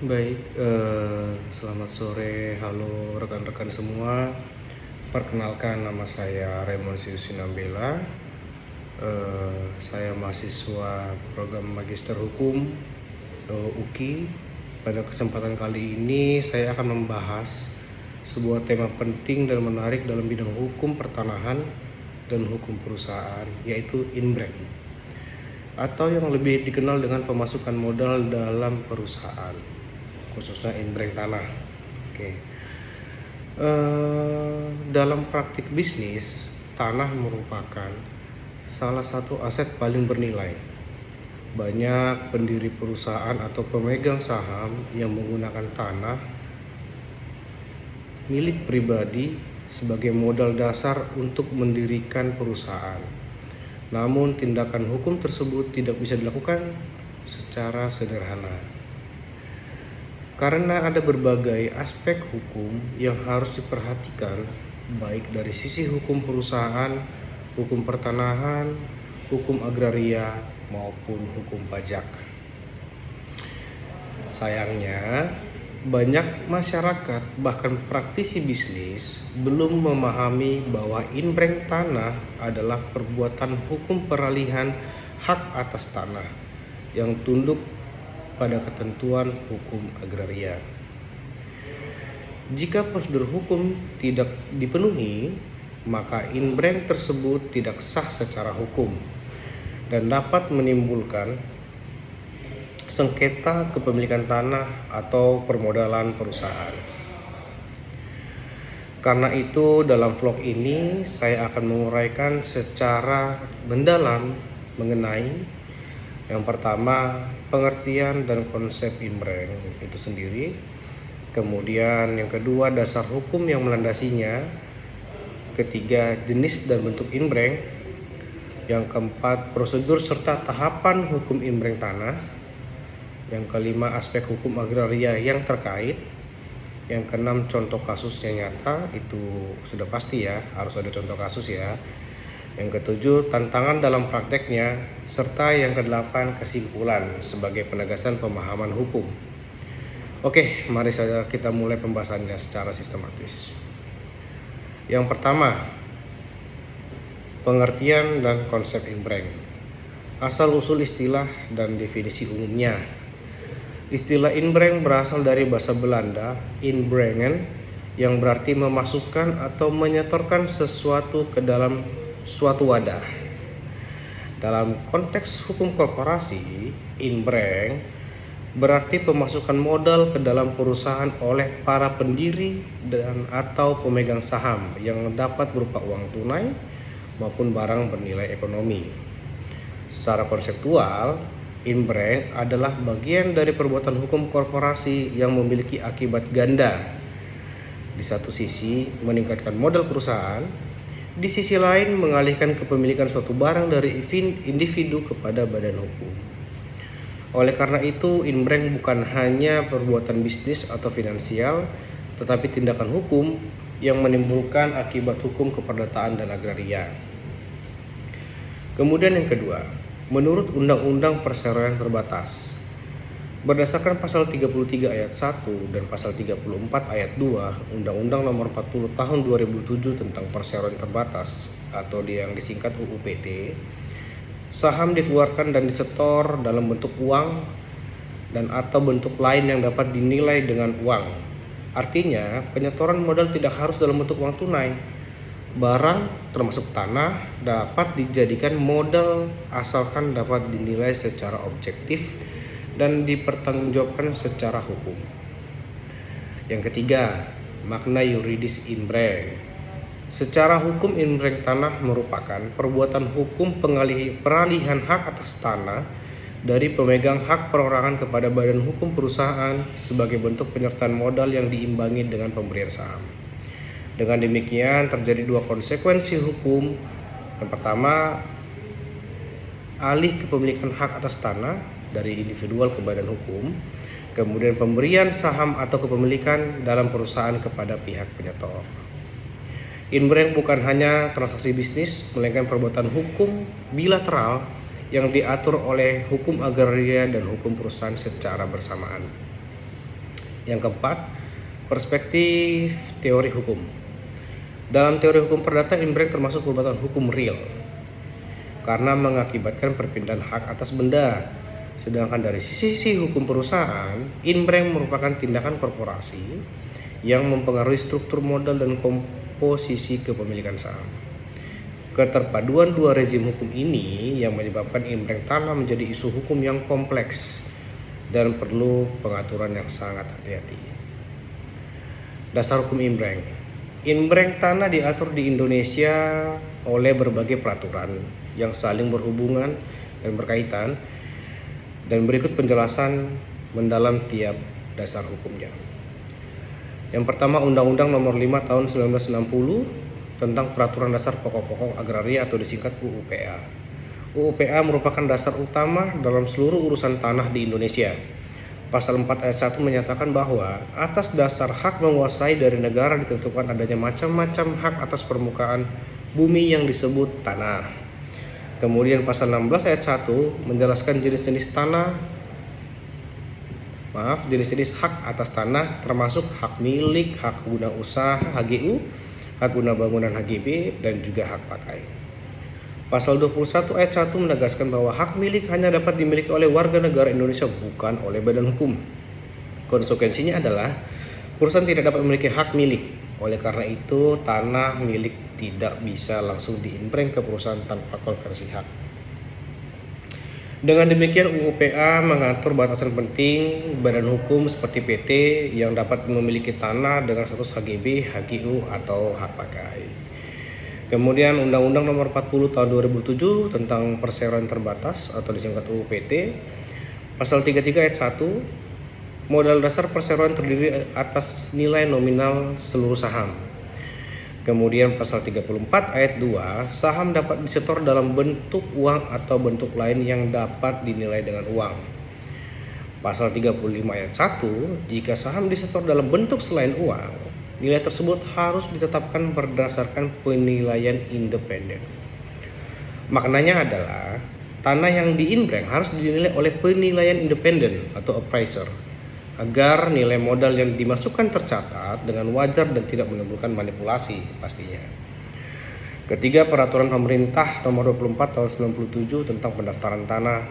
Selamat sore, halo rekan-rekan semua. Perkenalkan, nama saya Raymond Siusinambela. Saya mahasiswa program Magister Hukum UKI. Pada kesempatan kali ini saya akan membahas sebuah tema penting dan menarik dalam bidang hukum pertanahan dan hukum perusahaan, yaitu inbrank, atau yang lebih dikenal dengan pemasukan modal dalam perusahaan, khususnya inbrank tanah. Dalam praktik bisnis, tanah merupakan salah satu aset paling bernilai. Banyak pendiri perusahaan atau pemegang saham yang menggunakan tanah milik pribadi sebagai modal dasar untuk mendirikan perusahaan. Namun, tindakan hukum tersebut tidak bisa dilakukan secara sederhana, karena ada berbagai aspek hukum yang harus diperhatikan, baik dari sisi hukum perusahaan, hukum pertanahan, hukum agraria, maupun hukum pajak. Sayangnya, banyak masyarakat, bahkan praktisi bisnis, belum memahami bahwa inbrank tanah adalah perbuatan hukum peralihan hak atas tanah yang tunduk pada ketentuan hukum agraria. Jika prosedur hukum tidak dipenuhi, maka inbrank tersebut tidak sah secara hukum dan dapat menimbulkan sengketa kepemilikan tanah atau permodalan perusahaan. Karena itu, dalam vlog ini saya akan menguraikan secara mendalam mengenai yang pertama, pengertian dan konsep inbrank itu sendiri. Kemudian yang kedua, dasar hukum yang melandasinya. Ketiga, jenis dan bentuk inbrank. Yang keempat, prosedur serta tahapan hukum inbrank tanah. Yang kelima, aspek hukum agraria yang terkait. Yang keenam, contoh kasus yang nyata. Itu sudah pasti ya, harus ada contoh kasus ya. Yang ketujuh, tantangan dalam prakteknya, serta yang kedelapan, kesimpulan sebagai penegasan pemahaman hukum. Oke, mari saja kita mulai pembahasannya secara sistematis. Yang pertama, pengertian dan konsep inbrank. Asal-usul istilah dan definisi umumnya. Istilah inbrank berasal dari bahasa Belanda, inbrengen, yang berarti memasukkan atau menyetorkan sesuatu ke dalam suatu wadah. Dalam konteks hukum korporasi, inbrank berarti pemasukan modal ke dalam perusahaan oleh para pendiri dan atau pemegang saham yang dapat berupa uang tunai maupun barang bernilai ekonomi. Secara konseptual, inbrank adalah bagian dari perbuatan hukum korporasi yang memiliki akibat ganda. Di satu sisi, meningkatkan modal perusahaan. Di sisi lain, mengalihkan kepemilikan suatu barang dari individu kepada badan hukum. Oleh karena itu, inbrank bukan hanya perbuatan bisnis atau finansial, tetapi tindakan hukum yang menimbulkan akibat hukum keperdataan dan agraria. Kemudian yang kedua, menurut Undang-Undang Perseroan Terbatas, berdasarkan pasal 33 ayat 1 dan pasal 34 ayat 2 Undang-Undang Nomor 40 Tahun 2007 tentang Perseroan Terbatas atau yang disingkat UU PT, saham dikeluarkan dan disetor dalam bentuk uang dan atau bentuk lain yang dapat dinilai dengan uang. Artinya, penyetoran modal tidak harus dalam bentuk uang tunai. Barang termasuk tanah dapat dijadikan modal asalkan dapat dinilai secara objektif dan dipertanggungjawabkan secara hukum. Yang ketiga, makna yuridis inbrank. Secara hukum, inbrank tanah merupakan perbuatan hukum peralihan hak atas tanah dari pemegang hak perorangan kepada badan hukum perusahaan sebagai bentuk penyertaan modal yang diimbangi dengan pemberian saham. Dengan demikian, terjadi dua konsekuensi hukum. Yang pertama, alih kepemilikan hak atas tanah dari individual ke badan hukum, kemudian pemberian saham atau kepemilikan dalam perusahaan kepada pihak penyetor. Inbrank bukan hanya transaksi bisnis, melainkan perbuatan hukum bilateral yang diatur oleh hukum agraria dan hukum perusahaan secara bersamaan. Yang keempat, perspektif teori hukum. Dalam teori hukum perdata, inbrank termasuk perbuatan hukum real karena mengakibatkan perpindahan hak atas benda. Sedangkan dari sisi hukum perusahaan, inbrank merupakan tindakan korporasi yang mempengaruhi struktur modal dan komposisi kepemilikan saham. Keterpaduan dua rezim hukum ini yang menyebabkan inbrank tanah menjadi isu hukum yang kompleks dan perlu pengaturan yang sangat hati-hati. Dasar hukum inbrank. Inbrank tanah diatur di Indonesia oleh berbagai peraturan yang saling berhubungan dan berkaitan, dan berikut penjelasan mendalam tiap dasar hukumnya. Yang pertama, Undang-Undang Nomor 5 Tahun 1960 tentang Peraturan Dasar Pokok-pokok Agraria atau disingkat UUPA. UUPA merupakan dasar utama dalam seluruh urusan tanah di Indonesia. Pasal 4 ayat 1 menyatakan bahwa atas dasar hak menguasai dari negara ditentukan adanya macam-macam hak atas permukaan bumi yang disebut tanah. Kemudian pasal 16 ayat 1 menjelaskan jenis-jenis hak atas tanah, termasuk hak milik, hak guna usaha HGU, hak guna bangunan HGB, dan juga hak pakai. Pasal 21 ayat 1 menegaskan bahwa hak milik hanya dapat dimiliki oleh warga negara Indonesia, bukan oleh badan hukum. Konsekuensinya adalah perusahaan tidak dapat memiliki hak milik. Oleh karena itu, tanah milik tidak bisa langsung diinbrank ke perusahaan tanpa konversi hak. Dengan demikian, UUPA mengatur batasan penting badan hukum seperti PT yang dapat memiliki tanah dengan status HGB, HGU, atau hak pakai. Kemudian Undang-Undang Nomor 40 Tahun 2007 tentang perseroan terbatas atau disingkat UU PT. Pasal 33 ayat 1, modal dasar perseroan terdiri atas nilai nominal seluruh saham. Kemudian pasal 34 ayat 2, saham dapat disetor dalam bentuk uang atau bentuk lain yang dapat dinilai dengan uang. Pasal 35 ayat 1, jika saham disetor dalam bentuk selain uang, nilai tersebut harus ditetapkan berdasarkan penilaian independen. Maknanya adalah tanah yang diinbrank harus dinilai oleh penilaian independen atau appraiser agar nilai modal yang dimasukkan tercatat dengan wajar dan tidak menimbulkan manipulasi pastinya. Ketiga, Peraturan Pemerintah Nomor 24 Tahun 97 tentang pendaftaran tanah,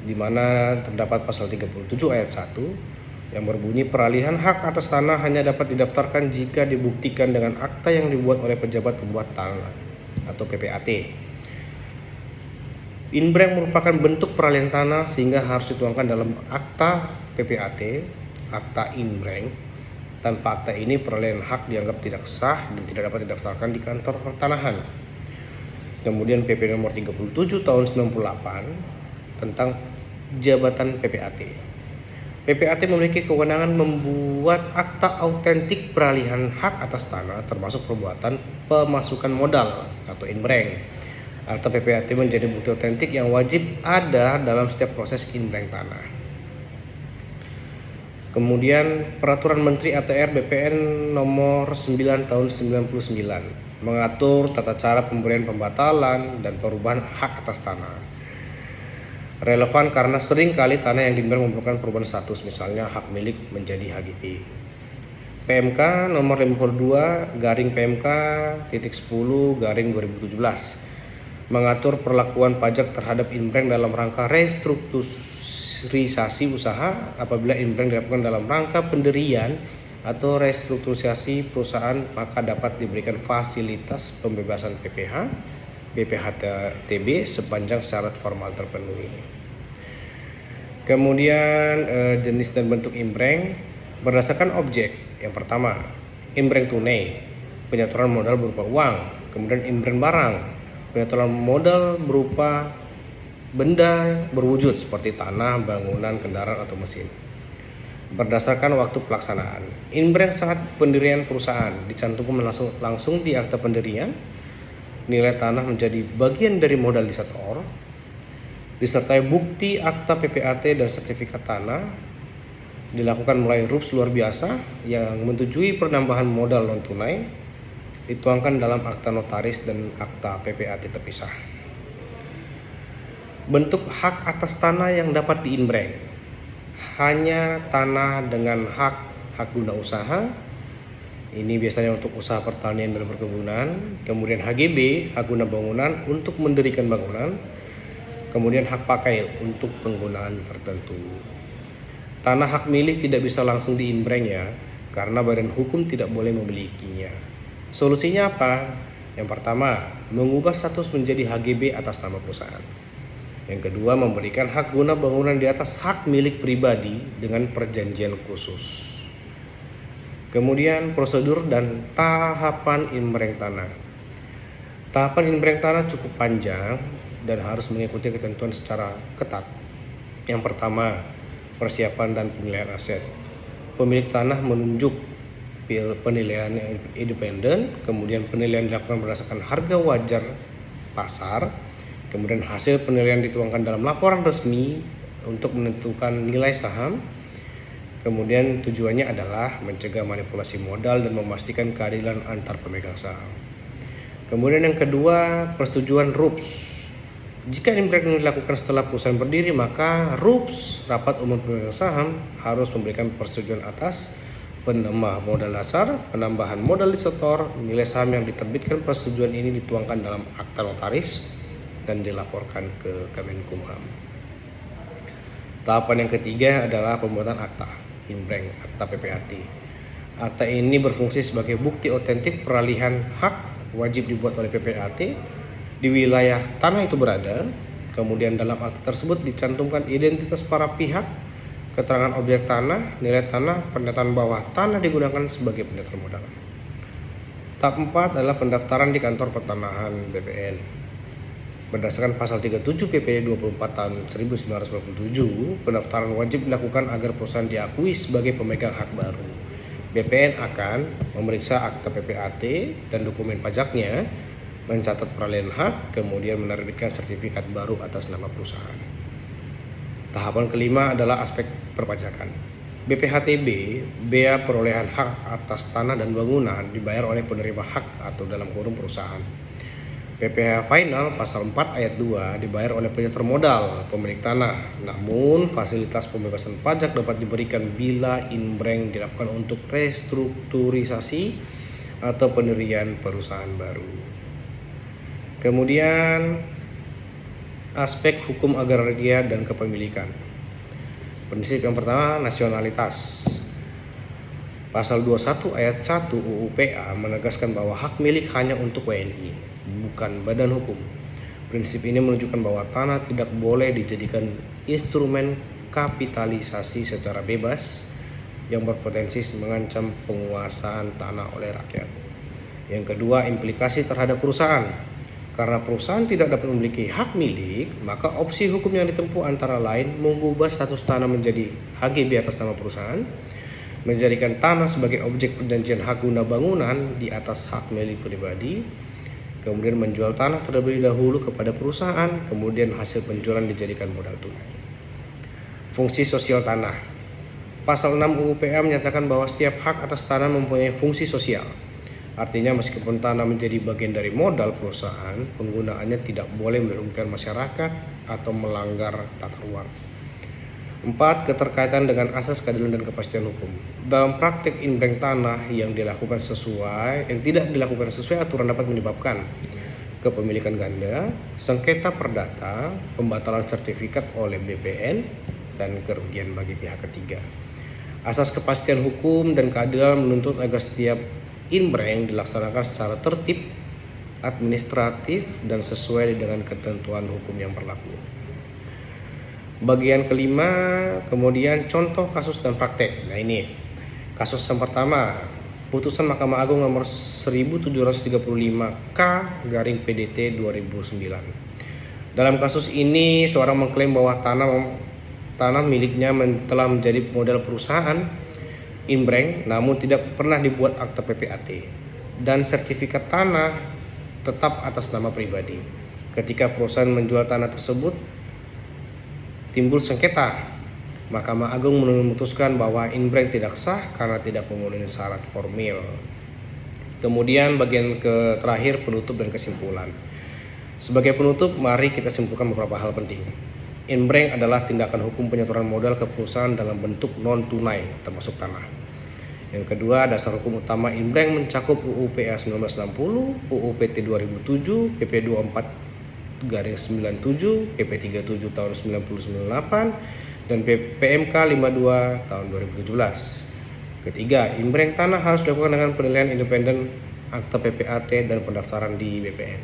di mana terdapat pasal 37 ayat 1 yang berbunyi peralihan hak atas tanah hanya dapat didaftarkan jika dibuktikan dengan akta yang dibuat oleh pejabat pembuat tanah atau PPAT. Inbrank merupakan bentuk peralihan tanah sehingga harus dituangkan dalam akta PPAT, akta inbrank. Tanpa akta ini peralihan hak dianggap tidak sah dan tidak dapat didaftarkan di kantor pertanahan. Kemudian PP nomor 37 tahun 98 tentang jabatan PPAT. PPAT memiliki kewenangan membuat akta autentik peralihan hak atas tanah termasuk perbuatan pemasukan modal atau inbrank. Akta PPAT menjadi bukti autentik yang wajib ada dalam setiap proses inbrank tanah. Kemudian Peraturan Menteri ATR BPN Nomor 9 Tahun 99 mengatur tata cara pemberian pembatalan dan perubahan hak atas tanah. Relevan karena sering kali tanah yang diinbrank merupakan perubahan status, misalnya hak milik menjadi HGB. PMK nomor 52 garing PMK titik 10 garing 2017 mengatur perlakuan pajak terhadap inbrank dalam rangka restrukturisasi usaha apabila inbrank dilakukan dalam rangka pendirian atau restrukturisasi perusahaan, maka dapat diberikan fasilitas pembebasan PPh BPHTB sepanjang syarat formal terpenuhi. Kemudian jenis dan bentuk inbrank berdasarkan objek. Yang pertama, inbrank tunai, penyetoran modal berupa uang. Kemudian inbrank barang, penyetoran modal berupa benda berwujud seperti tanah, bangunan, kendaraan atau mesin. Berdasarkan waktu pelaksanaan, inbrank saat pendirian perusahaan dicantumkan langsung di akta pendirian. Nilai tanah menjadi bagian dari modal disetor, disertai bukti akta PPAT dan sertifikat tanah. Dilakukan mulai rups luar biasa yang menyetujui penambahan modal non tunai, dituangkan dalam akta notaris dan akta PPAT terpisah. Bentuk hak atas tanah yang dapat diinbrank. hanya tanah dengan hak guna usaha. Ini biasanya untuk usaha pertanian dan perkebunan. Kemudian HGB, hak guna bangunan untuk mendirikan bangunan. Kemudian hak pakai untuk penggunaan tertentu. Tanah hak milik tidak bisa langsung diinbreng ya, karena badan hukum tidak boleh memilikinya. Solusinya apa? Yang pertama, mengubah status menjadi HGB atas nama perusahaan. Yang kedua, memberikan hak guna bangunan di atas hak milik pribadi dengan perjanjian khusus. Kemudian prosedur dan tahapan inbreng tanah. Tahapan inbreng tanah cukup panjang dan harus mengikuti ketentuan secara ketat. Yang pertama, persiapan dan penilaian aset. Pemilik tanah menunjuk penilaian yang independen, kemudian penilaian dilakukan berdasarkan harga wajar pasar, kemudian hasil penilaian dituangkan dalam laporan resmi untuk menentukan nilai saham. Kemudian tujuannya adalah mencegah manipulasi modal dan memastikan keadilan antar pemegang saham. Kemudian yang kedua, persetujuan RUPS. Jika inbreng dilakukan setelah perusahaan berdiri, maka RUPS, Rapat Umum Pemegang Saham, harus memberikan persetujuan atas penambah modal dasar, penambahan modal disetor, nilai saham yang diterbitkan. Persetujuan ini dituangkan dalam akta notaris dan dilaporkan ke Kemenkumham. Tahapan yang ketiga adalah pembuatan akta inbreng, akta PPAT. Akta ini berfungsi sebagai bukti otentik peralihan hak, wajib dibuat oleh PPAT di wilayah tanah itu berada. Kemudian dalam akta tersebut dicantumkan identitas para pihak, keterangan objek tanah, nilai tanah, pernyataan bahwa tanah digunakan sebagai penyetor modal. Tahap 4 adalah pendaftaran di kantor pertanahan BPN. Berdasarkan pasal 37 PP 24 tahun 1997, pendaftaran wajib dilakukan agar perusahaan diakui sebagai pemegang hak baru. BPN akan memeriksa akta PPAT dan dokumen pajaknya, mencatat peralihan hak, kemudian menerbitkan sertifikat baru atas nama perusahaan. Tahapan kelima adalah aspek perpajakan. BPHTB, bea perolehan hak atas tanah dan bangunan dibayar oleh penerima hak atau dalam kurung perusahaan. PPh final pasal 4 ayat 2 dibayar oleh penyetor modal, pemilik tanah. Namun fasilitas pembebasan pajak dapat diberikan bila inbreng dilakukan untuk restrukturisasi atau pendirian perusahaan baru. Kemudian aspek hukum agraria dan kepemilikan. Prinsip yang pertama, nasionalitas. Pasal 21 ayat 1 UU PA menegaskan bahwa hak milik hanya untuk WNI, bukan badan hukum. Prinsip ini menunjukkan bahwa tanah tidak boleh dijadikan instrumen kapitalisasi secara bebas yang berpotensi mengancam penguasaan tanah oleh rakyat. Yang kedua, implikasi terhadap perusahaan. Karena perusahaan tidak dapat memiliki hak milik, maka opsi hukum yang ditempuh antara lain mengubah status tanah menjadi HGB atas nama perusahaan, menjadikan tanah sebagai objek perjanjian hak guna bangunan di atas hak milik pribadi, kemudian menjual tanah terlebih dahulu kepada perusahaan, kemudian hasil penjualan dijadikan modal tunai. Fungsi sosial tanah. Pasal 6 UU PA menyatakan bahwa setiap hak atas tanah mempunyai fungsi sosial. Artinya meskipun tanah menjadi bagian dari modal perusahaan, penggunaannya tidak boleh merugikan masyarakat atau melanggar tata ruang. 4. Keterkaitan dengan asas keadilan dan kepastian hukum. Dalam praktik inbreng tanah yang tidak dilakukan sesuai aturan dapat menyebabkan kepemilikan ganda, sengketa perdata, pembatalan sertifikat oleh BPN, dan kerugian bagi pihak ketiga. Asas kepastian hukum dan keadilan menuntut agar setiap inbreng dilaksanakan secara tertib, administratif, dan sesuai dengan ketentuan hukum yang berlaku. Bagian kelima, kemudian contoh kasus dan praktek. Nah ini, kasus yang pertama, putusan Mahkamah Agung nomor 1735K/PDT 2009. Dalam kasus ini, seorang mengklaim bahwa tanah miliknya telah menjadi modal perusahaan inbreng, namun tidak pernah dibuat akta PPAT, dan sertifikat tanah tetap atas nama pribadi. Ketika perusahaan menjual tanah tersebut, timbul sengketa. Mahkamah Agung memutuskan bahwa inbreng tidak sah karena tidak memenuhi syarat formil. Kemudian bagian terakhir, penutup dan kesimpulan. Sebagai penutup, mari kita simpulkan beberapa hal penting. Inbreng adalah tindakan hukum penyetoran modal ke perusahaan dalam bentuk non-tunai, termasuk tanah. Yang kedua, dasar hukum utama Inbreng mencakup UU PA 1960, UU PT 2007, PP 24/97, PP 37 tahun 1998, dan PMK 52 tahun 2017. Ketiga, Inbreng tanah harus dilakukan dengan penilaian independen, akta PPAT, dan pendaftaran di BPN.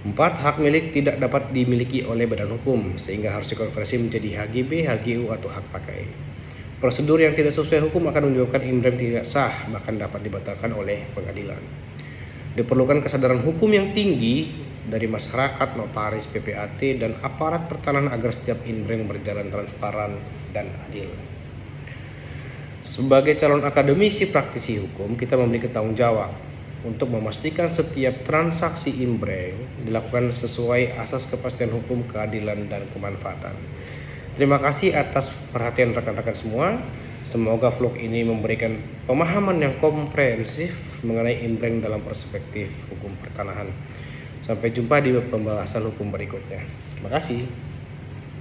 4. Hak milik tidak dapat dimiliki oleh badan hukum, sehingga harus dikonversi menjadi HGB, HGU, atau hak pakai. Prosedur yang tidak sesuai hukum akan menyebabkan Inbreng tidak sah, bahkan dapat dibatalkan oleh pengadilan. Diperlukan kesadaran hukum yang tinggi dari masyarakat, notaris, PPAT, dan aparat pertanahan agar setiap Inbreng berjalan transparan dan adil. Sebagai calon akademisi praktisi hukum, kita memiliki tanggung jawab untuk memastikan setiap transaksi Inbreng dilakukan sesuai asas kepastian hukum, keadilan, dan kemanfaatan. Terima kasih atas perhatian rekan-rekan semua. Semoga vlog ini memberikan pemahaman yang komprehensif mengenai Inbreng dalam perspektif hukum pertanahan. Sampai jumpa di pembahasan hukum berikutnya. Terima kasih.